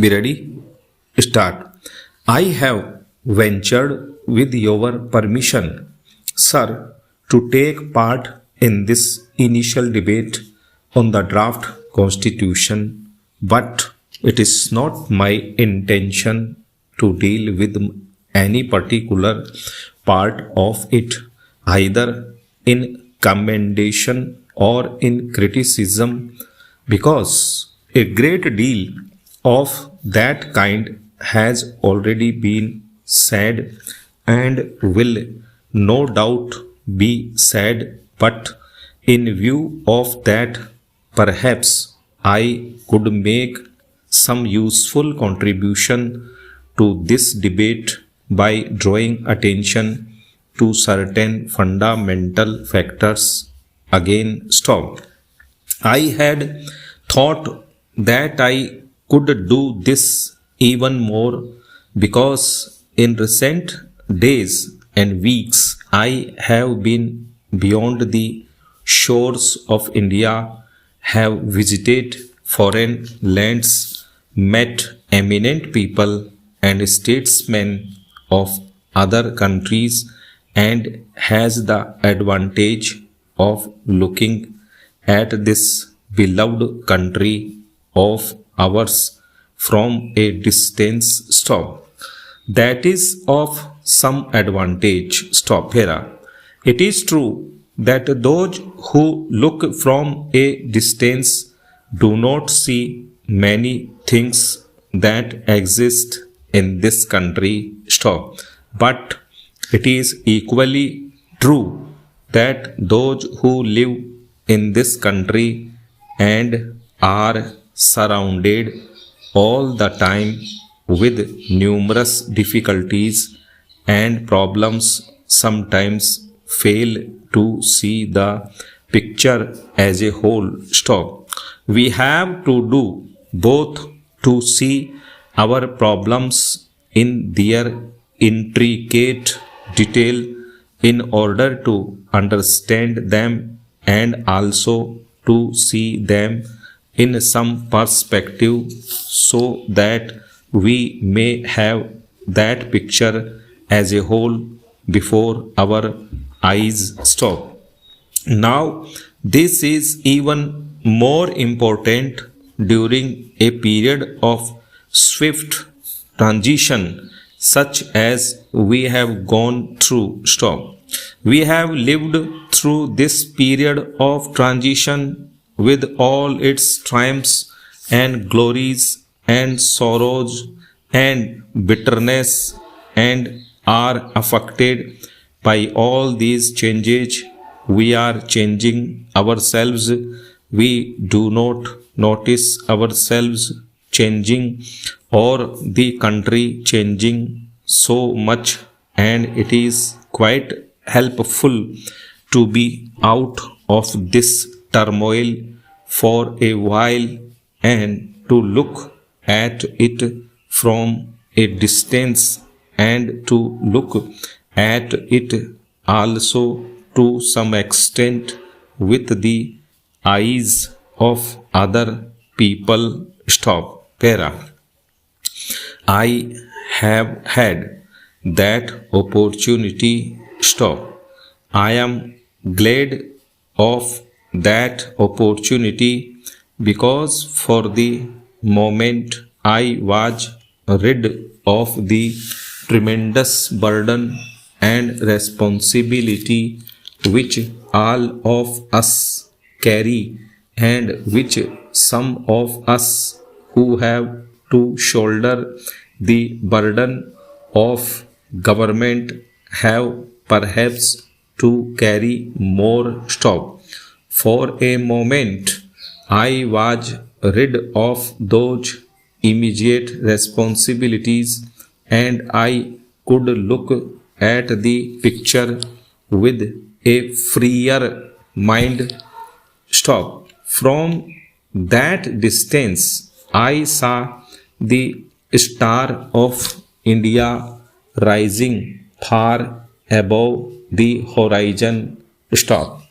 Be ready? Start. I have ventured, with your permission, sir, to take part in this initial debate on the draft constitution, but it is not my intention to deal with any particular part of it, either in commendation or in criticism, because a great deal of that kind has already been said and will no doubt be said, but in view of that, perhaps I could make some useful contribution to this debate by drawing attention to certain fundamental factors. Again, stop. I had thought that I could do this even more because in recent days and weeks I have been beyond the shores of India, have visited foreign lands, met eminent people and statesmen of other countries, and has the advantage of looking at this beloved country of ours from a distance. Stop. That is of some advantage. Stop here. It is true that those who look from a distance do not see many things that exist in this country. Stop. But it is equally true that those who live in this country and are surrounded all the time with numerous difficulties and problems sometimes fail to see the picture as a whole. Stop. We have to do both to see our problems in their intricate detail in order to understand them, and also to see them in some perspective so that we may have that picture as a whole before our eyes. Stop. Now, this is even more important during a period of swift transition such as we have gone through. Stop. We have lived through this period of transition with all its triumphs and glories and sorrows and bitterness, and are affected by all these changes. We are changing ourselves. We do not notice ourselves changing or the country changing so much, and it is quite helpful to be out of this turmoil for a while and to look at it from a distance, and to look at it also to some extent with the eyes of other people. Stop. Para. I have had that opportunity. Stop. I am glad of that opportunity because for the moment I was rid of the tremendous burden and responsibility which all of us carry, and which some of us who have to shoulder the burden of government have perhaps to carry more. Stop. For a moment I was rid of those immediate responsibilities, and I could look at the picture with a freer mind. Stop. From that distance I saw the star of India rising far above the horizon. Stop.